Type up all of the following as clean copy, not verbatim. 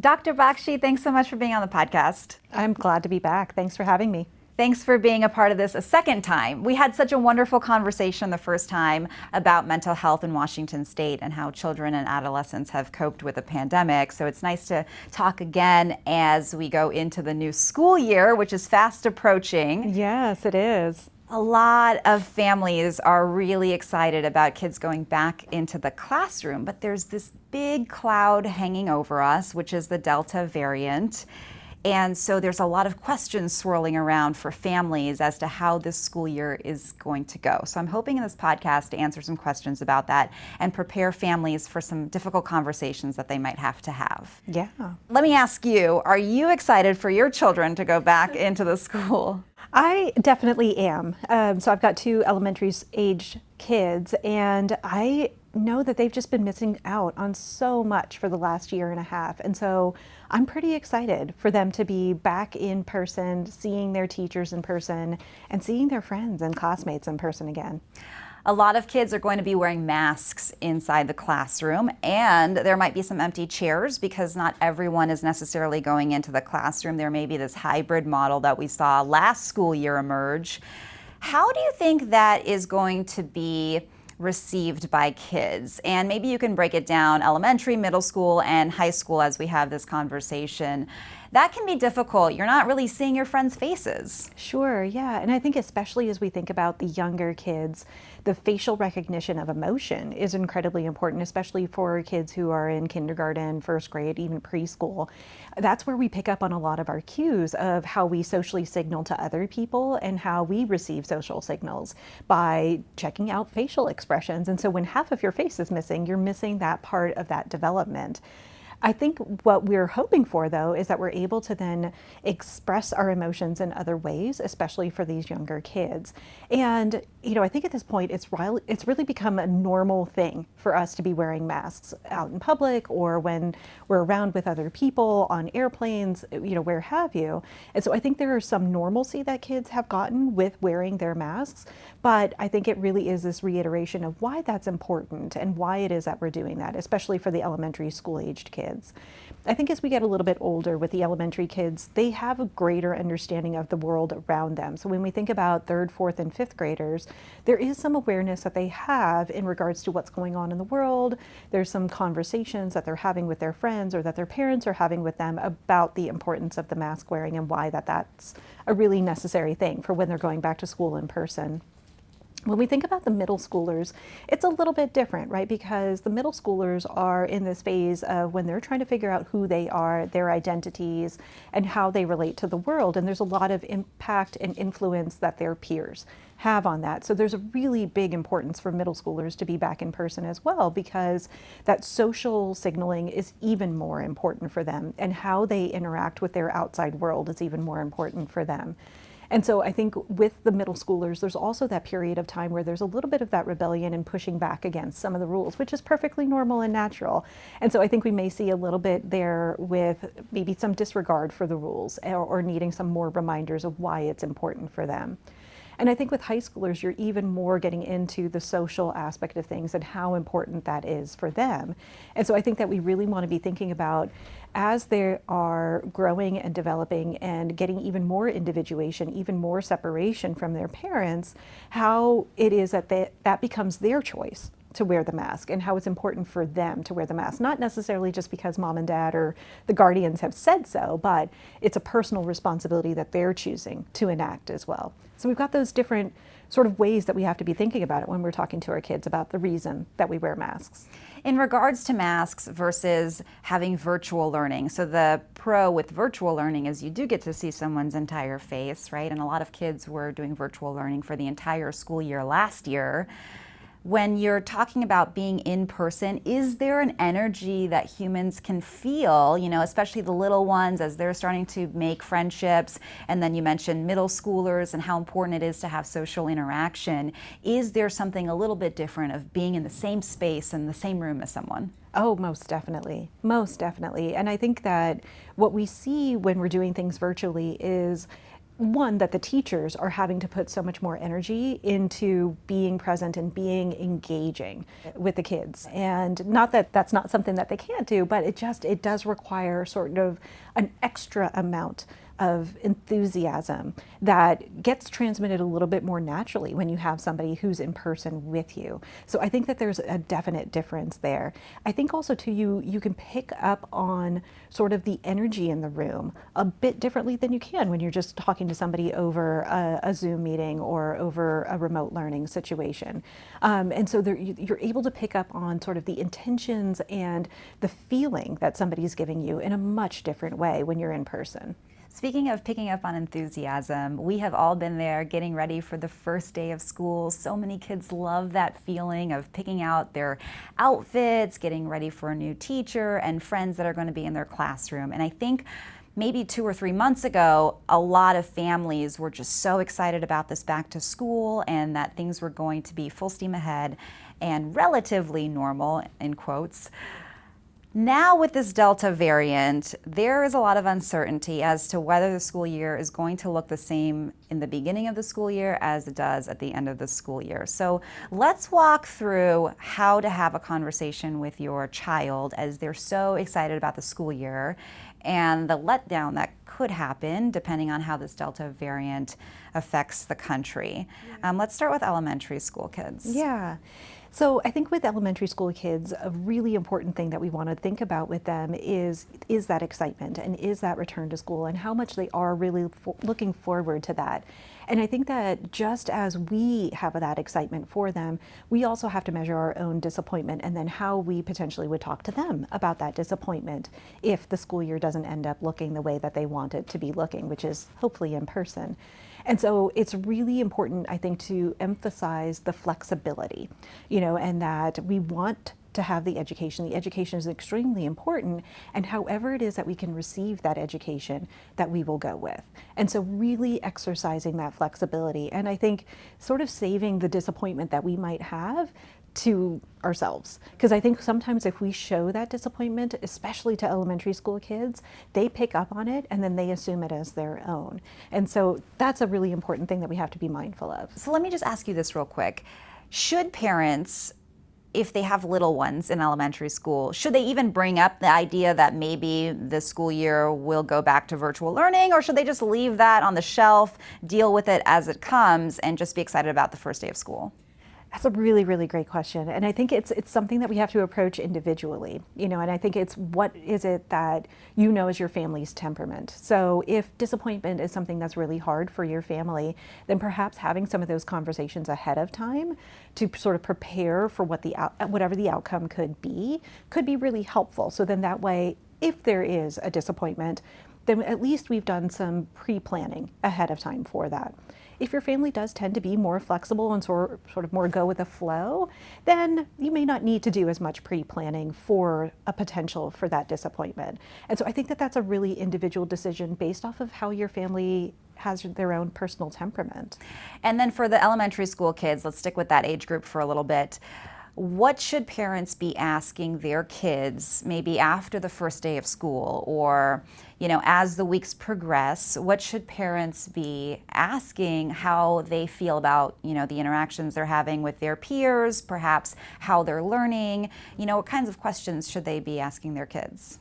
Dr. Bakshi, thanks so much for being on the podcast. I'm glad to be back. Thanks for having me. Thanks for being a part of this a second time. We had such a wonderful conversation the first time about mental health in Washington State and how children and adolescents have coped with the pandemic. So it's nice to talk again as we go into the new school year, which is fast approaching. Yes, it is. A lot of families are really excited about kids going back into the classroom, but there's this big cloud hanging over us, which is the Delta variant. And so there's a lot of questions swirling around for families as to how this school year is going to go. So I'm hoping in this podcast to answer some questions about that and prepare families for some difficult conversations that they might have to have. Yeah. Let me ask you, are you excited for your children to go back into the school? I definitely am. So I've got two elementary age kids, and I know that they've just been missing out on so much for the last year and a half. And so I'm pretty excited for them to be back in person, seeing their teachers in person, and seeing their friends and classmates in person again. A lot of kids are going to be wearing masks inside the classroom, and there might be some empty chairs because not everyone is necessarily going into the classroom. There may be this hybrid model that we saw last school year emerge. How do you think that is going to be received by kids? And maybe you can break it down elementary, middle school, and high school as we have this conversation. That can be difficult. You're not really seeing your friends' faces. Sure, yeah. And I think especially as we think about the younger kids, the facial recognition of emotion is incredibly important, especially for kids who are in kindergarten, first grade, even preschool. That's where we pick up on a lot of our cues of how we socially signal to other people and how we receive social signals by checking out facial expressions. And so when half of your face is missing, you're missing that part of that development. I think what we're hoping for, though, is that we're able to then express our emotions in other ways, especially for these younger kids. And, I think at this point, it's really become a normal thing for us to be wearing masks out in public or when we're around with other people on airplanes, where have you. And so I think there is some normalcy that kids have gotten with wearing their masks, but I think it really is this reiteration of why that's important and why it is that we're doing that, especially for the elementary school-aged kids. I think as we get a little bit older with the elementary kids, they have a greater understanding of the world around them. So when we think about third, fourth, and fifth graders, there is some awareness that they have in regards to what's going on in the world. There's some conversations that they're having with their friends or that their parents are having with them about the importance of the mask wearing and why that's a really necessary thing for when they're going back to school in person. When we think about the middle schoolers, it's a little bit different, right? Because the middle schoolers are in this phase of when they're trying to figure out who they are, their identities, and how they relate to the world. And there's a lot of impact and influence that their peers have on that. So there's a really big importance for middle schoolers to be back in person as well, because that social signaling is even more important for them, and how they interact with their outside world is even more important for them. And so I think with the middle schoolers, there's also that period of time where there's a little bit of that rebellion and pushing back against some of the rules, which is perfectly normal and natural. And so I think we may see a little bit there with maybe some disregard for the rules or needing some more reminders of why it's important for them. And I think with high schoolers, you're even more getting into the social aspect of things and how important that is for them. And so I think that we really want to be thinking about, as they are growing and developing and getting even more individuation, even more separation from their parents, how it is that that becomes their choice to wear the mask and how it's important for them to wear the mask. Not necessarily just because mom and dad or the guardians have said so, but it's a personal responsibility that they're choosing to enact as well. So we've got those different sort of ways that we have to be thinking about it when we're talking to our kids about the reason that we wear masks. In regards to masks versus having virtual learning, so the pro with virtual learning is you do get to see someone's entire face, right? And a lot of kids were doing virtual learning for the entire school year last year. When you're talking about being in person, is there an energy that humans can feel, especially the little ones as they're starting to make friendships? And then you mentioned middle schoolers and how important it is to have social interaction. Is there something a little bit different of being in the same space and the same room as someone? Oh, most definitely. Most definitely. And I think that what we see when we're doing things virtually is one, that the teachers are having to put so much more energy into being present and being engaging with the kids. And not that that's not something that they can't do, but it does require sort of an extra amount of enthusiasm that gets transmitted a little bit more naturally when you have somebody who's in person with you. So I think that there's a definite difference there. I think also too, you can pick up on sort of the energy in the room a bit differently than you can when you're just talking to somebody over a Zoom meeting or over a remote learning situation. And so you're able to pick up on sort of the intentions and the feeling that somebody's giving you in a much different way when you're in person. Speaking of picking up on enthusiasm, we have all been there getting ready for the first day of school. So many kids love that feeling of picking out their outfits, getting ready for a new teacher and friends that are going to be in their classroom. And I think maybe 2 or 3 months ago, a lot of families were just so excited about this back to school and that things were going to be full steam ahead and relatively normal, in quotes. Now with this Delta variant, there is a lot of uncertainty as to whether the school year is going to look the same in the beginning of the school year as it does at the end of the school year. So let's walk through how to have a conversation with your child as they're so excited about the school year and the letdown that could happen depending on how this Delta variant affects the country. Let's start with elementary school kids. Yeah. So I think with elementary school kids, a really important thing that we want to think about with them is that excitement and is that return to school and how much they are really looking forward to that. And I think that just as we have that excitement for them, we also have to measure our own disappointment and then how we potentially would talk to them about that disappointment if the school year doesn't end up looking the way that they want it to be looking, which is hopefully in person. And so it's really important, I think, to emphasize the flexibility, and that we want to have the education. The education is extremely important, and however it is that we can receive that education, that we will go with. And so really exercising that flexibility, and I think sort of saving the disappointment that we might have to ourselves. Because I think sometimes if we show that disappointment, especially to elementary school kids, they pick up on it and then they assume it as their own. And so that's a really important thing that we have to be mindful of. So let me just ask you this real quick. Should parents, if they have little ones in elementary school, should they even bring up the idea that maybe the school year will go back to virtual learning, or should they just leave that on the shelf, deal with it as it comes, and just be excited about the first day of school? That's a really, really great question. And I think it's something that we have to approach individually, and I think it's what is it that is your family's temperament. So if disappointment is something that's really hard for your family, then perhaps having some of those conversations ahead of time to sort of prepare for whatever the outcome could be really helpful. So then that way, if there is a disappointment, then at least we've done some pre-planning ahead of time for that. If your family does tend to be more flexible and sort of more go with the flow, then you may not need to do as much pre-planning for a potential for that disappointment. And so I think that that's a really individual decision based off of how your family has their own personal temperament. And then for the elementary school kids, let's stick with that age group for a little bit. What should parents be asking their kids maybe after the first day of school or, as the weeks progress? What should parents be asking how they feel about, the interactions they're having with their peers, perhaps how they're learning? What kinds of questions should they be asking their kids?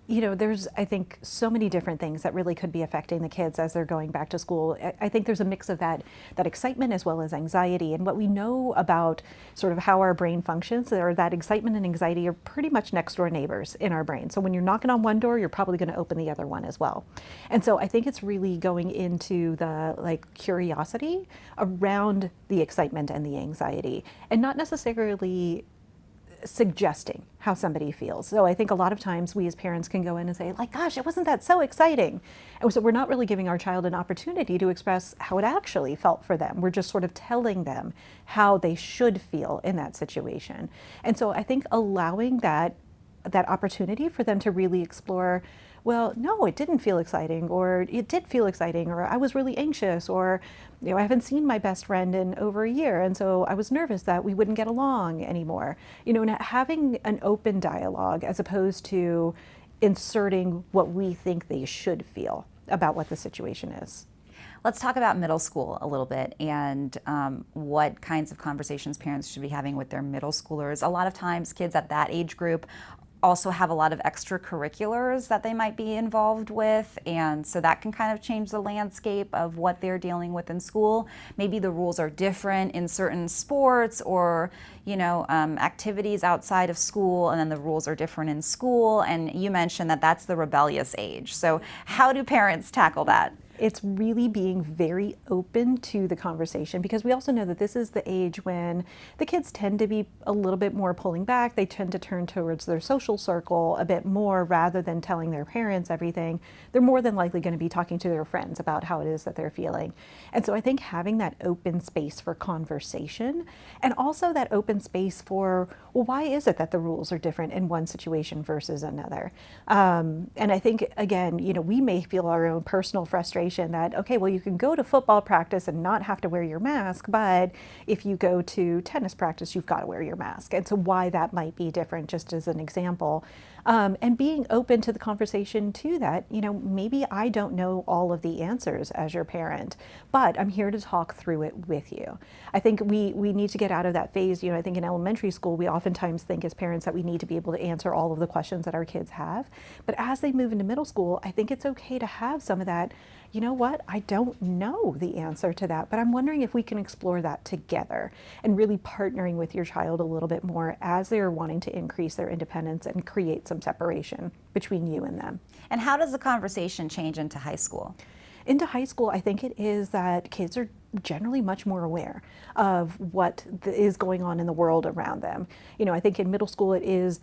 There's, I think, so many different things that really could be affecting the kids as they're going back to school. I think there's a mix of that excitement as well as anxiety. And what we know about sort of how our brain functions, or that excitement and anxiety are pretty much next door neighbors in our brain. So when you're knocking on one door, you're probably going to open the other one as well. And so I think it's really going into the curiosity around the excitement and the anxiety, and not necessarily suggesting how somebody feels. So I think a lot of times we as parents can go in and say, gosh, it wasn't that so exciting. And so we're not really giving our child an opportunity to express how it actually felt for them. We're just sort of telling them how they should feel in that situation. And so I think allowing that opportunity for them to really explore, well, no, it didn't feel exciting, or it did feel exciting, or I was really anxious, or I haven't seen my best friend in over a year, and so I was nervous that we wouldn't get along anymore. And having an open dialogue as opposed to inserting what we think they should feel about what the situation is. Let's talk about middle school a little bit and what kinds of conversations parents should be having with their middle schoolers. A lot of times kids at that age group also have a lot of extracurriculars that they might be involved with, and so that can kind of change the landscape of what they're dealing with in school. Maybe the rules are different in certain sports or activities outside of school, and then the rules are different in school. And you mentioned that that's the rebellious age. So how do parents tackle that? It's really being very open to the conversation, because we also know that this is the age when the kids tend to be a little bit more pulling back. They tend to turn towards their social circle a bit more rather than telling their parents everything. They're more than likely going to be talking to their friends about how it is that they're feeling. And so I think having that open space for conversation, and also that open space for, well, why is it that the rules are different in one situation versus another? And I think, again, we may feel our own personal frustration that, okay, well, you can go to football practice and not have to wear your mask, but if you go to tennis practice, you've got to wear your mask. And so why that might be different, just as an example. And being open to the conversation too, that, maybe I don't know all of the answers as your parent, but I'm here to talk through it with you. I think we need to get out of that phase. I think in elementary school, we oftentimes think as parents that we need to be able to answer all of the questions that our kids have. But as they move into middle school, I think it's okay to have some of that, you know what, I don't know the answer to that, but I'm wondering if we can explore that together, and really partnering with your child a little bit more as they're wanting to increase their independence and create some separation between you and them. And how does the conversation change into high school? Into high school, I think it is that kids are generally much more aware of what is going on in the world around them. I think in middle school, it is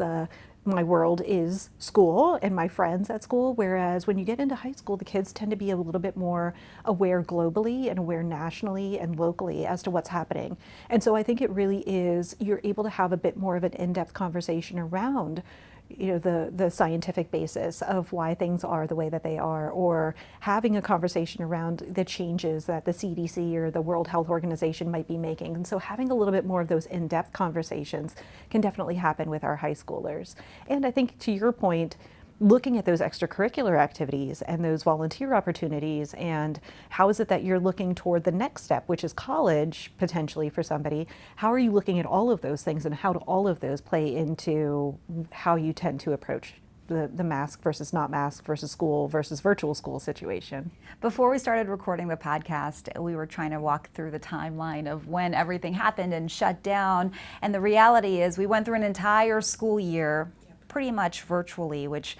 my world is school and my friends at school, whereas when you get into high school, the kids tend to be a little bit more aware globally and aware nationally and locally as to what's happening. And so I think it really is, you're able to have a bit more of an in-depth conversation around the scientific basis of why things are the way that they are, or having a conversation around the changes that the CDC or the World Health Organization might be making. And so having a little bit more of those in-depth conversations can definitely happen with our high schoolers. And I think, to your point, looking at those extracurricular activities and those volunteer opportunities, and how is it that you're looking toward the next step, which is college potentially for somebody. How are you looking at all of those things, and how do all of those play into how you tend to approach the mask versus not mask versus school versus virtual school situation? Before we started recording the podcast, we were trying to walk through the timeline of when everything happened and shut down. And the reality is we went through an entire school year pretty much virtually, which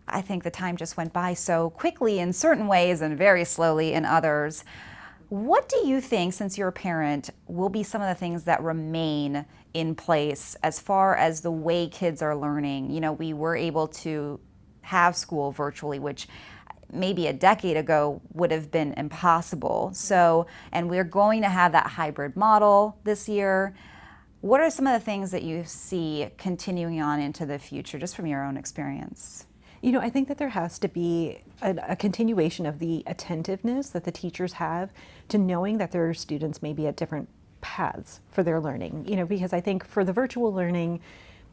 I think the time just went by so quickly in certain ways and very slowly in others. What do you think, since you're a parent, will be some of the things that remain in place as far as the way kids are learning? We were able to have school virtually, which maybe a decade ago would have been impossible. And we're going to have that hybrid model this year. What are some of the things that you see continuing on into the future, just from your own experience? I think that there has to be a continuation of the attentiveness that the teachers have to knowing that their students may be at different paths for their learning. Because I think for the virtual learning,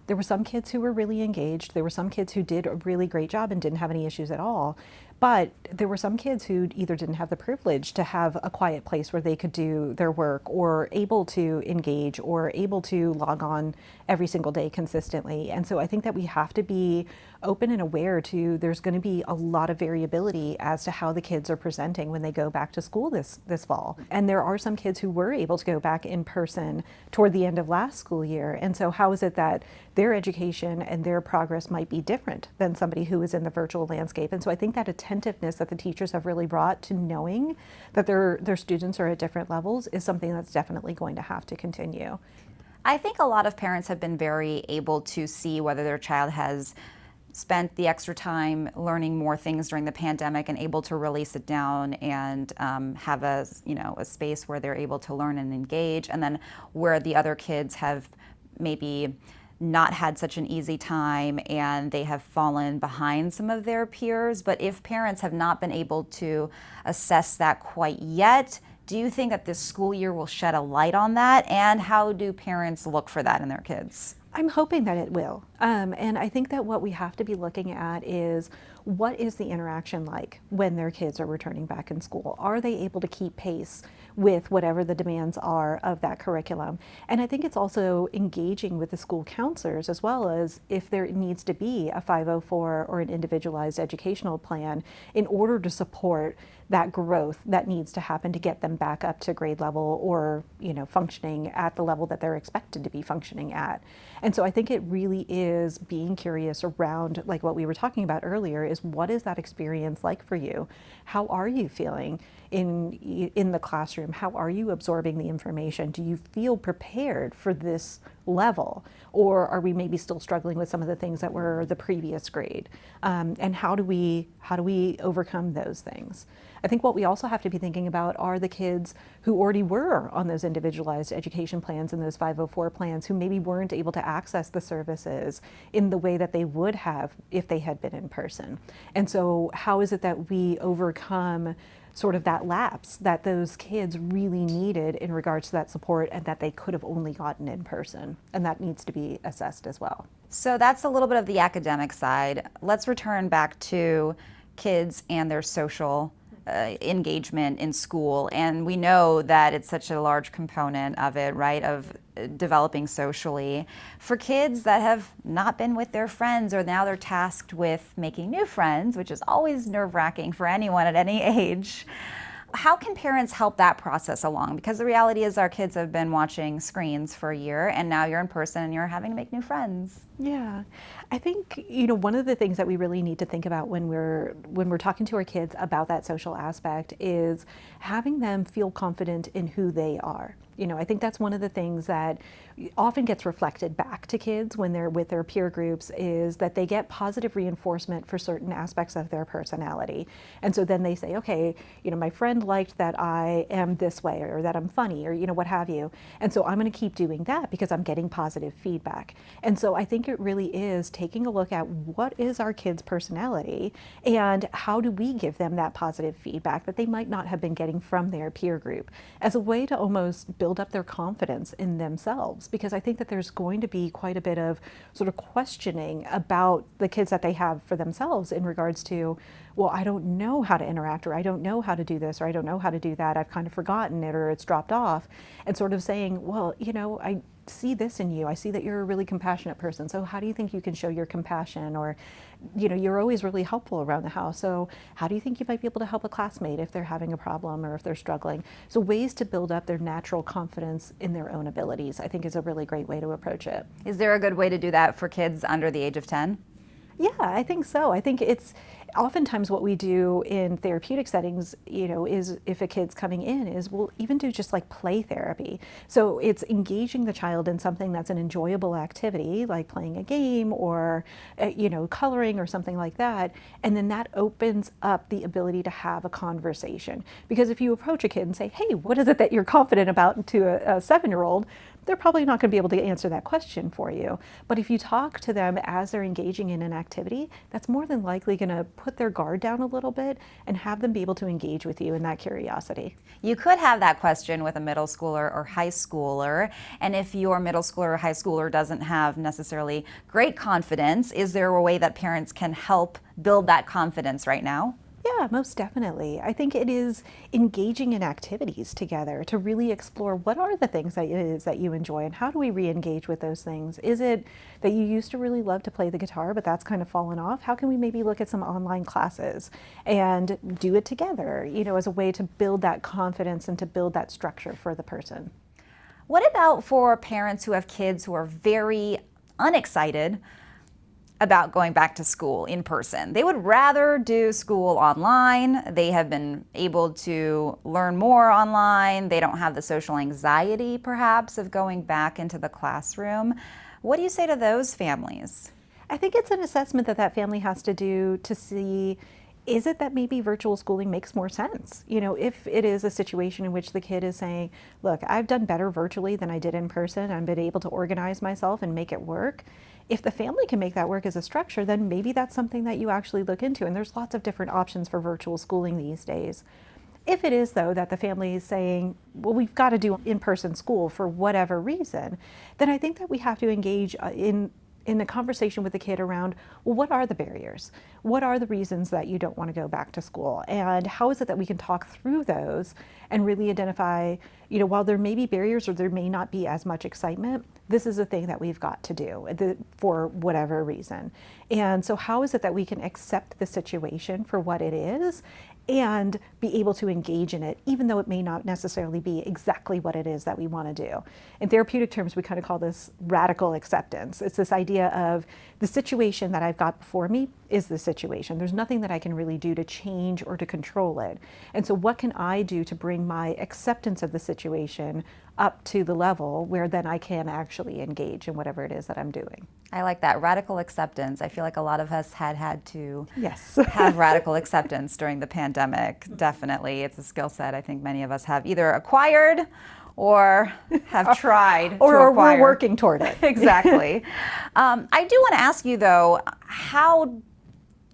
there were some kids who were really engaged. There were some kids who did a really great job and didn't have any issues at all. But there were some kids who either didn't have the privilege to have a quiet place where they could do their work, or able to engage, or able to log on every single day consistently. And so I think that we have to be open and aware to, there's going to be a lot of variability as to how the kids are presenting when they go back to school this fall. And there are some kids who were able to go back in person toward the end of last school year. And so how is it that their education and their progress might be different than somebody who is in the virtual landscape? And so I think that attentiveness that the teachers have really brought to knowing that their students are at different levels is something that's definitely going to have to continue. I think a lot of parents have been very able to see whether their child has spent the extra time learning more things during the pandemic and able to really sit down and have a space where they're able to learn and engage, and then where the other kids have maybe not had such an easy time and they have fallen behind some of their peers. But if parents have not been able to assess that quite yet, do you think that this school year will shed a light on that? And how do parents look for that in their kids? I'm hoping that it will. And I think that what we have to be looking at is what is the interaction like when their kids are returning back in school? Are they able to keep pace with whatever the demands are of that curriculum? And I think it's also engaging with the school counselors, as well as if there needs to be a 504 or an individualized educational plan in order to support that growth that needs to happen to get them back up to grade level, or functioning at the level that they're expected to be functioning at. And so I think it really is being curious around, like what we were talking about earlier, is what is that experience like for you? How are you feeling in the classroom? How are you absorbing the information? Do you feel prepared for this level, or are we maybe still struggling with some of the things that were the previous grade? And how do we overcome those things? I think what we also have to be thinking about are the kids who already were on those individualized education plans and those 504 plans, who maybe weren't able to access the services in the way that they would have if they had been in person. And so how is it that we overcome sort of that lapse that those kids really needed in regards to that support, and that they could have only gotten in person? And that needs to be assessed as well. So that's a little bit of the academic side. Let's return back to kids and their social engagement in school. And we know that it's such a large component of it, right, of developing socially. For kids that have not been with their friends, or now they're tasked with making new friends, which is always nerve-wracking for anyone at any age, how can parents help that process along? Because the reality is our kids have been watching screens for a year, and now you're in person and you're having to make new friends. Yeah, I think one of the things that we really need to think about when we're talking to our kids about that social aspect is having them feel confident in who they are. I think that's one of the things that often gets reflected back to kids when they're with their peer groups, is that they get positive reinforcement for certain aspects of their personality. And so then they say, okay, my friend liked that I am this way, or that I'm funny, or what have you. And so I'm going to keep doing that because I'm getting positive feedback. And so I think it really is taking a look at what is our kids' personality, and how do we give them that positive feedback that they might not have been getting from their peer group, as a way to almost build up their confidence in themselves. Because I think that there's going to be quite a bit of sort of questioning about the kids that they have for themselves in regards to, well, I don't know how to interact, or I don't know how to do this, or I don't know how to do that, I've kind of forgotten it, or it's dropped off. And sort of saying, well, I see this in you. I see that you're a really compassionate person. So how do you think you can show your compassion? Or, you're always really helpful around the house. So how do you think you might be able to help a classmate if they're having a problem or if they're struggling? So ways to build up their natural confidence in their own abilities, I think, is a really great way to approach it. Is there a good way to do that for kids under the age of 10? Yeah, I think so. I think it's oftentimes what we do in therapeutic settings, is if a kid's coming in, is we'll even do just like play therapy. So it's engaging the child in something that's an enjoyable activity, like playing a game, or, coloring, or something like that. And then that opens up the ability to have a conversation. Because if you approach a kid and say, hey, what is it that you're confident about, to a 7-year-old, they're probably not going to be able to answer that question for you. But if you talk to them as they're engaging in an activity, that's more than likely going to put their guard down a little bit and have them be able to engage with you in that curiosity. You could have that question with a middle schooler or high schooler. And if your middle schooler or high schooler doesn't have necessarily great confidence, is there a way that parents can help build that confidence right now? Yeah, most definitely. I think it is engaging in activities together to really explore what are the things that it is that you enjoy, and how do we re-engage with those things? Is it that you used to really love to play the guitar, but that's kind of fallen off? How can we maybe look at some online classes and do it together, as a way to build that confidence and to build that structure for the person? What about for parents who have kids who are very unexcited about going back to school in person? They would rather do school online. They have been able to learn more online. They don't have the social anxiety, perhaps, of going back into the classroom. What do you say to those families? I think it's an assessment that family has to do to see, is it that maybe virtual schooling makes more sense? If it is a situation in which the kid is saying, look, I've done better virtually than I did in person, I've been able to organize myself and make it work. If the family can make that work as a structure, then maybe that's something that you actually look into. And there's lots of different options for virtual schooling these days. If it is, though, that the family is saying, well, we've got to do in-person school for whatever reason, then I think that we have to engage in a conversation with the kid around, well, what are the barriers? What are the reasons that you don't want to go back to school? And how is it that we can talk through those and really identify, while there may be barriers or there may not be as much excitement, this is a thing that we've got to do for whatever reason. And so how is it that we can accept the situation for what it is and be able to engage in it, even though it may not necessarily be exactly what it is that we want to do. In therapeutic terms, we kind of call this radical acceptance. It's this idea of the situation that I've got before me is the situation. There's nothing that I can really do to change or to control it. And so what can I do to bring my acceptance of the situation up to the level where then I can actually engage in whatever it is that I'm doing? I like that, radical acceptance. I feel like a lot of us had to yes. have radical acceptance during the pandemic. Definitely. It's a skill set I think many of us have either acquired or have tried or to acquire. We're working toward it. Exactly. I do want to ask you, though, how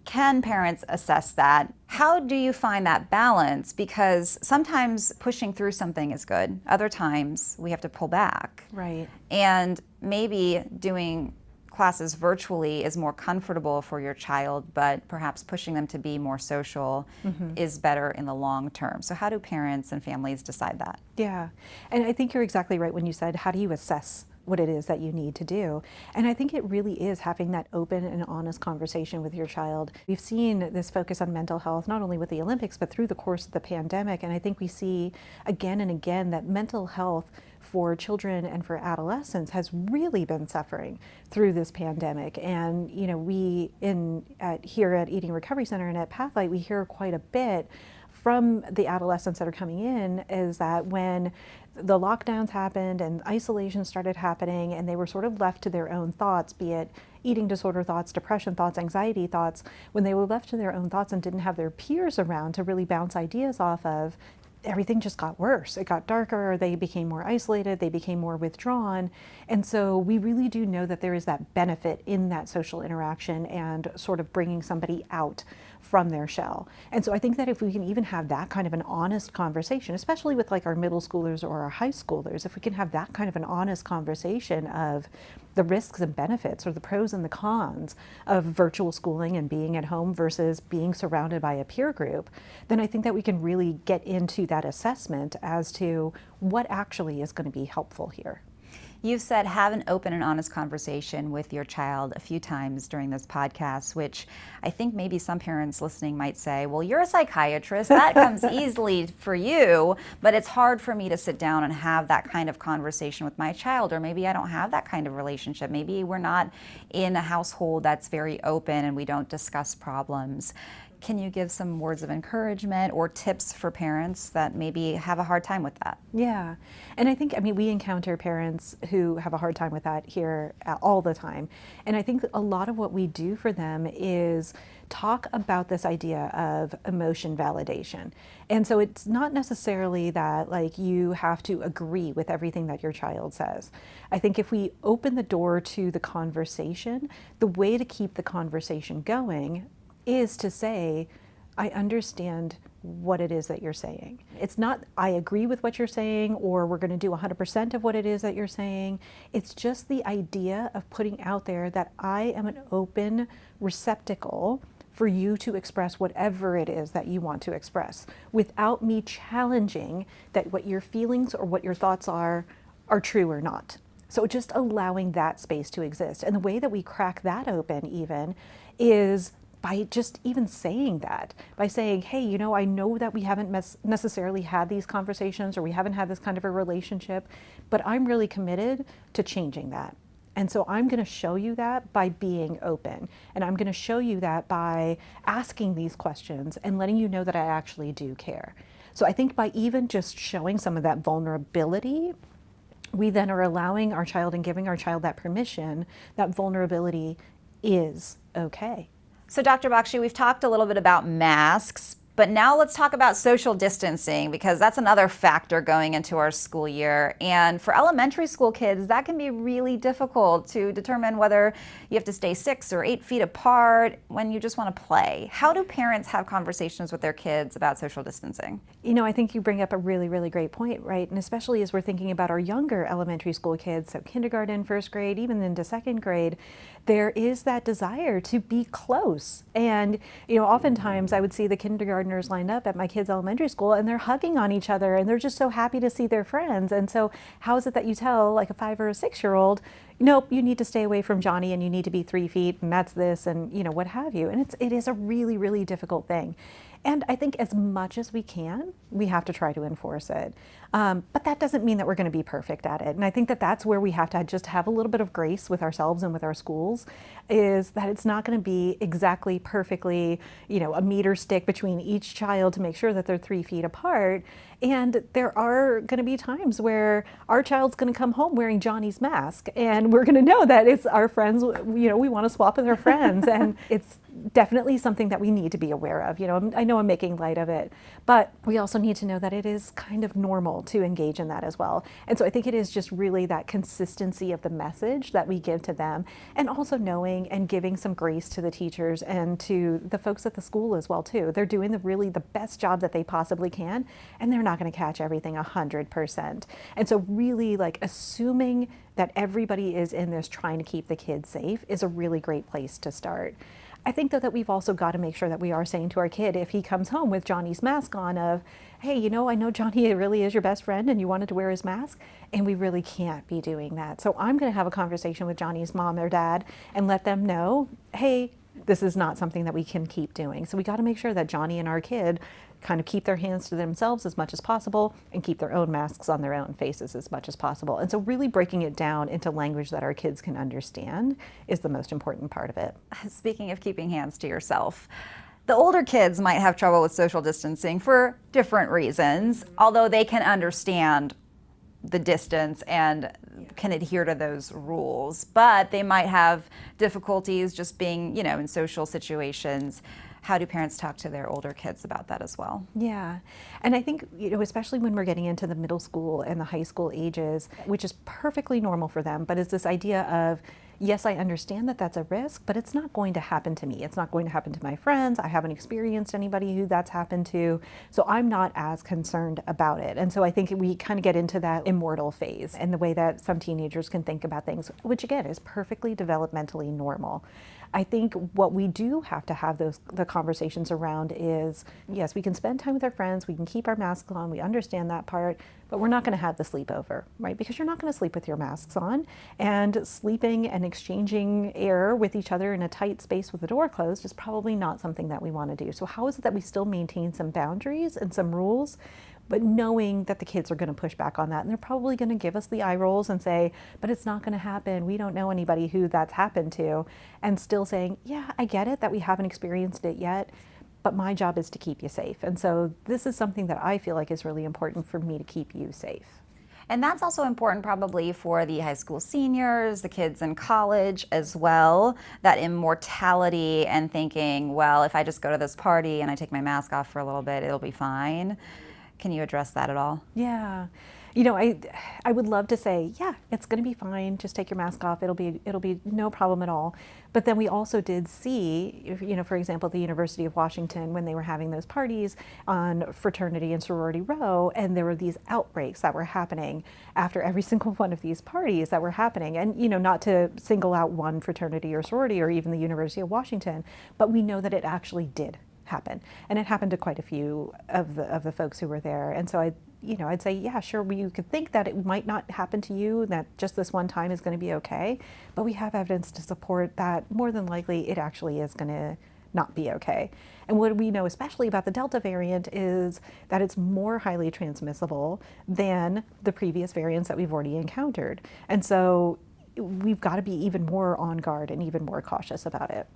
can parents assess that? How do you find that balance? Because sometimes pushing through something is good. Other times we have to pull back. Right. And maybe doing classes virtually is more comfortable for your child, but perhaps pushing them to be more social is better in the long term. So how do parents and families decide that? Yeah, and I think you're exactly right when you said, how do you assess what it is that you need to do? And I think it really is having that open and honest conversation with your child. We've seen this focus on mental health, not only with the Olympics, but through the course of the pandemic. And I think we see again and again that mental health for children and for adolescents has really been suffering through this pandemic. And we here at Eating Recovery Center and at Pathlight, we hear quite a bit from the adolescents that are coming in is that when the lockdowns happened and isolation started happening and they were sort of left to their own thoughts, be it eating disorder thoughts, depression thoughts, anxiety thoughts, when they were left to their own thoughts and didn't have their peers around to really bounce ideas off of, everything just got worse. It got darker, they became more isolated, they became more withdrawn. And so we really do know that there is that benefit in that social interaction and sort of bringing somebody out from their shell. And so I think that if we can even have that kind of an honest conversation, especially with like our middle schoolers or our high schoolers, if we can have that kind of an honest conversation of the risks and benefits or the pros and the cons of virtual schooling and being at home versus being surrounded by a peer group, then I think that we can really get into that assessment as to what actually is going to be helpful here. You've said have an open and honest conversation with your child a few times during this podcast, which I think maybe some parents listening might say, well, you're a psychiatrist, that comes easily for you, but it's hard for me to sit down and have that kind of conversation with my child, or maybe I don't have that kind of relationship. Maybe we're not in a household that's very open and we don't discuss problems. Can you give some words of encouragement or tips for parents that maybe have a hard time with that? Yeah, and I think, we encounter parents who have a hard time with that here all the time. And I think a lot of what we do for them is talk about this idea of emotion validation. And so it's not necessarily that like you have to agree with everything that your child says. I think if we open the door to the conversation, the way to keep the conversation going is to say, I understand what it is that you're saying. It's not, I agree with what you're saying, or we're going to do 100% of what it is that you're saying. It's just the idea of putting out there that I am an open receptacle for you to express whatever it is that you want to express without me challenging that what your feelings or what your thoughts are true or not. So just allowing that space to exist. And the way that we crack that open even is by just even saying that, by saying, hey, I know that we haven't necessarily had these conversations or we haven't had this kind of a relationship, but I'm really committed to changing that. And so I'm going to show you that by being open. And I'm going to show you that by asking these questions and letting you know that I actually do care. So I think by even just showing some of that vulnerability, we then are allowing our child and giving our child that permission, that vulnerability is okay. So Dr. Bakshi, we've talked a little bit about masks, But now let's talk about social distancing, because that's another factor going into our school year. And for elementary school kids, that can be really difficult to determine whether you have to stay 6 or 8 feet apart when you just want to play. How do parents have conversations with their kids about social distancing? I think you bring up a really, really great point, right? And especially as we're thinking about our younger elementary school kids, so kindergarten, first grade, even into second grade, there is that desire to be close. And, oftentimes I would see the kindergartners lined up at my kids' elementary school and they're hugging on each other and they're just so happy to see their friends. And so how is it that you tell like a 5 or a 6-year-old, nope, you need to stay away from Johnny and you need to be 3 feet and that's this and, what have you. And it is a really, really difficult thing. And I think as much as we can, we have to try to enforce it. But that doesn't mean that we're going to be perfect at it. And I think that that's where we have to just have a little bit of grace with ourselves and with our schools, is that it's not going to be exactly perfectly, a meter stick between each child to make sure that they're 3 feet apart. And there are going to be times where our child's going to come home wearing Johnny's mask, and we're going to know that it's our friends, we want to swap with our friends. And it's definitely something that we need to be aware of. I know I'm making light of it, but we also need to know that it is kind of normal to engage in that as well. And so I think it is just really that consistency of the message that we give to them, and also knowing and giving some grace to the teachers and to the folks at the school as well too. They're doing the best job that they possibly can, and they're not going to catch everything 100%. And so really assuming that everybody is in this trying to keep the kids safe is a really great place to start. I think though that we've also got to make sure that we are saying to our kid, if he comes home with Johnny's mask on, of, hey, I know Johnny really is your best friend and you wanted to wear his mask, and we really can't be doing that. So I'm going to have a conversation with Johnny's mom or dad and let them know, hey, this is not something that we can keep doing. So we got to make sure that Johnny and our kid kind of keep their hands to themselves as much as possible and keep their own masks on their own faces as much as possible. And so really breaking it down into language that our kids can understand is the most important part of it. Speaking of keeping hands to yourself, the older kids might have trouble with social distancing for different reasons, although they can understand the distance and can adhere to those rules, but they might have difficulties just being, in social situations. How do parents talk to their older kids about that as well? Yeah. And I think, especially when we're getting into the middle school and the high school ages, which is perfectly normal for them, but it's this idea of, yes, I understand that that's a risk, but it's not going to happen to me. It's not going to happen to my friends. I haven't experienced anybody who that's happened to, so I'm not as concerned about it. And so I think we kind of get into that immortal phase and the way that some teenagers can think about things, which again is perfectly developmentally normal. I think what we do have to have the conversations around is, yes, we can spend time with our friends, we can keep our masks on, we understand that part, but we're not going to have the sleepover, right? Because you're not going to sleep with your masks on, and sleeping and exchanging air with each other in a tight space with the door closed is probably not something that we want to do. So how is it that we still maintain some boundaries and some rules, but knowing that the kids are going to push back on that, and they're probably going to give us the eye rolls and say, but it's not going to happen. We don't know anybody who that's happened to, and still saying, yeah, I get it that we haven't experienced it yet, but my job is to keep you safe. And so this is something that I feel like is really important for me to keep you safe. And that's also important probably for the high school seniors, the kids in college as well, that immortality and thinking, well, if I just go to this party and I take my mask off for a little bit, it'll be fine. Can you address that at all? Yeah. I would love to say, yeah, it's going to be fine. Just take your mask off. It'll be no problem at all. But then we also did see, for example, at the University of Washington, when they were having those parties on fraternity and sorority row, and there were these outbreaks that were happening after every single one of these parties that were happening. And, not to single out one fraternity or sorority or even the University of Washington, but we know that it actually did happen. And it happened to quite a few of the folks who were there. And so I'd say, yeah, sure, you could think that it might not happen to you, that just this one time is going to be okay, but we have evidence to support that more than likely it actually is going to not be okay. And what we know especially about the Delta variant is that it's more highly transmissible than the previous variants that we've already encountered. And so we've got to be even more on guard and even more cautious about it.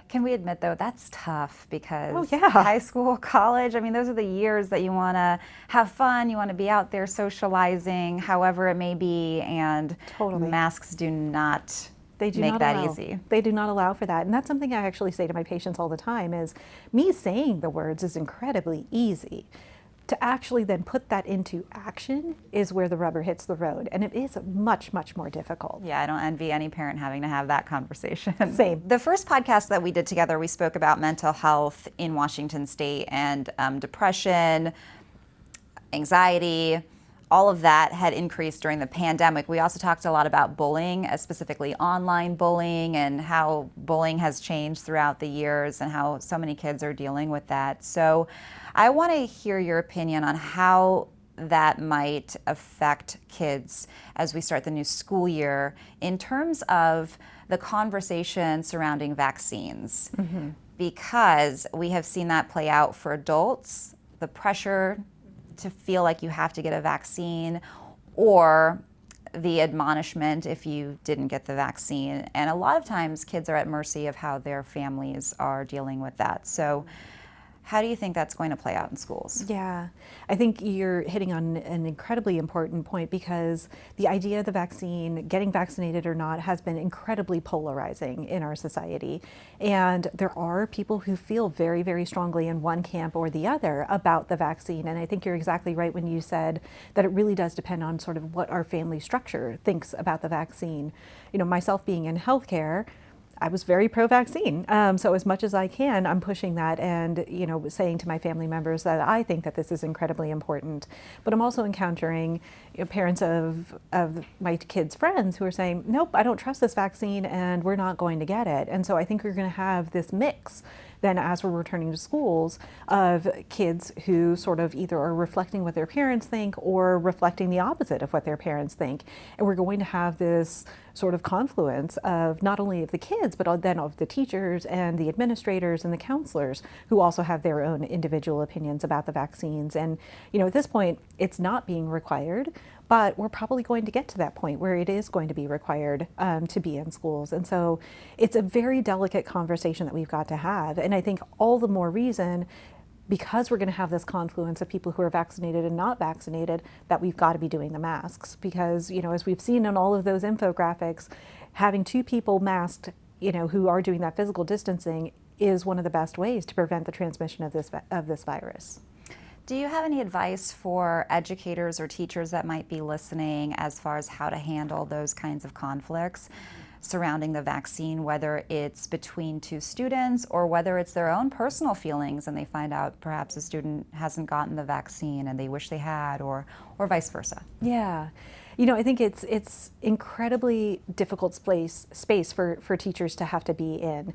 Can we admit, though, that's tough because Oh, yeah. high school, college, those are the years that you want to have fun, you want to be out there socializing, however it may be, and Totally. masks do not They do make not that allow. easy. They do not allow for that. And that's something I actually say to my patients all the time is me saying the words is incredibly easy. To actually then put that into action is where the rubber hits the road. And it is much, much more difficult. Yeah, I don't envy any parent having to have that conversation. Same. The first podcast that we did together, we spoke about mental health in Washington State and depression, anxiety, all of that had increased during the pandemic. We also talked a lot about bullying, specifically online bullying, and how bullying has changed throughout the years and how so many kids are dealing with that. So I want to hear your opinion on how that might affect kids as we start the new school year in terms of the conversation surrounding vaccines. Because we have seen that play out for adults, the pressure to feel like you have to get a vaccine, or the admonishment if you didn't get the vaccine. And a lot of times kids are at mercy of how their families are dealing with that. So how do you think that's going to play out in schools? Yeah, I think you're hitting on an incredibly important point because the idea of the vaccine, getting vaccinated or not, has been incredibly polarizing in our society. And there are people who feel very, very strongly in one camp or the other about the vaccine. And I think you're exactly right when you said that it really does depend on sort of what our family structure thinks about the vaccine. You know, myself being in healthcare, I was very pro-vaccine. So as much as I can, I'm pushing that and, you know, saying to my family members that I think that this is incredibly important. But I'm also encountering parents of my kids' friends who are saying, nope, I don't trust this vaccine and we're not going to get it. And so I think we're going to have this mix then as we're returning to schools of kids who sort of either are reflecting what their parents think or reflecting the opposite of what their parents think. And we're going to have this sort of confluence of not only of the kids, but then of the teachers and the administrators and the counselors who also have their own individual opinions about the vaccines. And, you know, at this point, it's not being required, but we're probably going to get to that point where it is going to be required to be in schools. And so it's a very delicate conversation that we've got to have. And I think all the more reason, because we're going to have this confluence of people who are vaccinated and not vaccinated, that we've got to be doing the masks. Because, you know, as we've seen in all of those infographics, having two people masked, you know, who are doing that physical distancing is one of the best ways to prevent the transmission of this virus. Do you have any advice for educators or teachers that might be listening as far as how to handle those kinds of conflicts surrounding the vaccine, whether it's between two students or whether it's their own personal feelings and they find out perhaps a student hasn't gotten the vaccine and they wish they had, or vice versa? Yeah. You know, I think it's incredibly difficult space for teachers to have to be in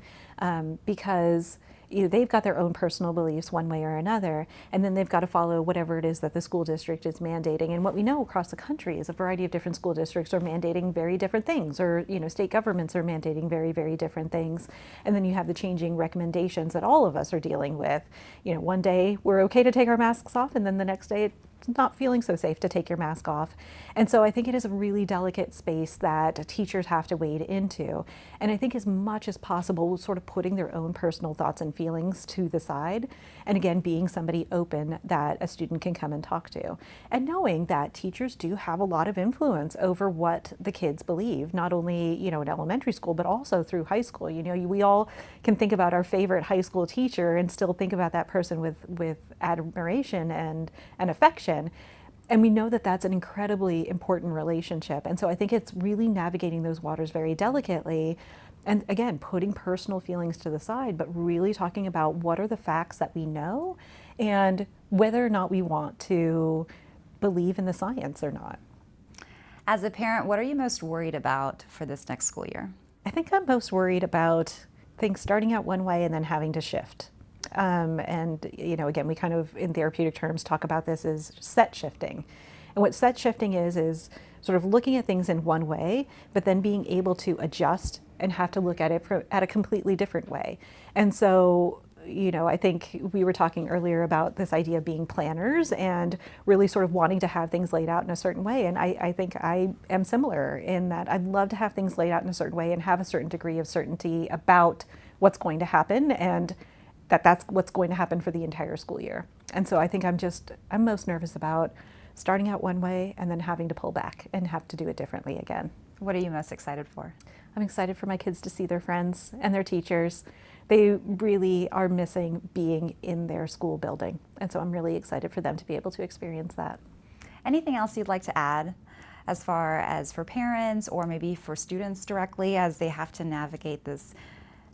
because you know, they've got their own personal beliefs one way or another, and then they've got to follow whatever it is that the school district is mandating. And what we know across the country is a variety of different school districts are mandating very different things, or, you know, state governments are mandating very, very different things. And then you have the changing recommendations that all of us are dealing with. You know, one day we're okay to take our masks off, and then the next day it's not feeling so safe to take your mask off. And so I think it is a really delicate space that teachers have to wade into. And I think as much as possible, sort of putting their own personal thoughts and feelings to the side. And again, being somebody open that a student can come and talk to. And knowing that teachers do have a lot of influence over what the kids believe, not only, you know, in elementary school, but also through high school. You know, we all can think about our favorite high school teacher and still think about that person with admiration and affection. And we know that that's an incredibly important relationship. And so I think it's really navigating those waters very delicately. And again, putting personal feelings to the side, but really talking about what are the facts that we know and whether or not we want to believe in the science or not. As a parent, what are you most worried about for this next school year? I think I'm most worried about things starting out one way and then having to shift. And, you know, again, we kind of, in therapeutic terms, talk about this as set shifting. And what set shifting is sort of looking at things in one way, but then being able to adjust and have to look at it at a completely different way. And so, you know, I think we were talking earlier about this idea of being planners and really sort of wanting to have things laid out in a certain way. And I think I am similar in that I'd love to have things laid out in a certain way and have a certain degree of certainty about what's going to happen and that's what's going to happen for the entire school year. And so I think I'm most nervous about starting out one way and then having to pull back and have to do it differently again. What are you most excited for? I'm excited for my kids to see their friends and their teachers. They really are missing being in their school building. And so I'm really excited for them to be able to experience that. Anything else you'd like to add as far as for parents or maybe for students directly as they have to navigate this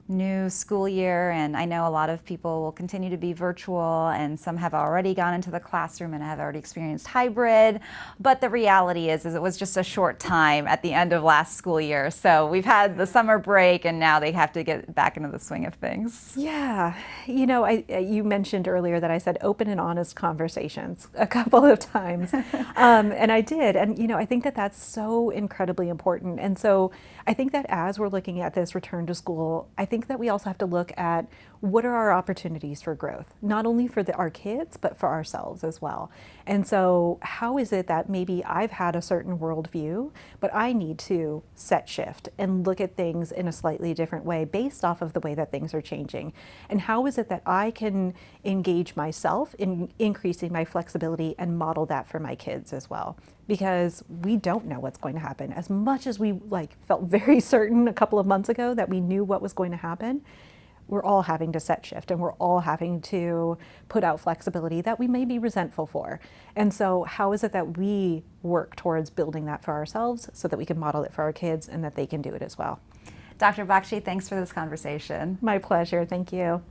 new school year? And I know a lot of people will continue to be virtual, and some have already gone into the classroom and have already experienced hybrid. But the reality is it was just a short time at the end of last school year. So we've had the summer break, and now they have to get back into the swing of things. Yeah, you know, you mentioned earlier that I said open and honest conversations a couple of times, and I did. And, you know, I think that that's so incredibly important. And so I think that as we're looking at this return to school, I think that we also have to look at what are our opportunities for growth, not only for our kids, but for ourselves as well. And so how is it that maybe I've had a certain worldview, but I need to set shift and look at things in a slightly different way based off of the way that things are changing? And how is it that I can engage myself in increasing my flexibility and model that for my kids as well? Because we don't know what's going to happen. As much as we felt very certain a couple of months ago that we knew what was going to happen, we're all having to set shift, and we're all having to put out flexibility that we may be resentful for. And so how is it that we work towards building that for ourselves so that we can model it for our kids and that they can do it as well? Dr. Bakshi, thanks for this conversation. My pleasure. Thank you.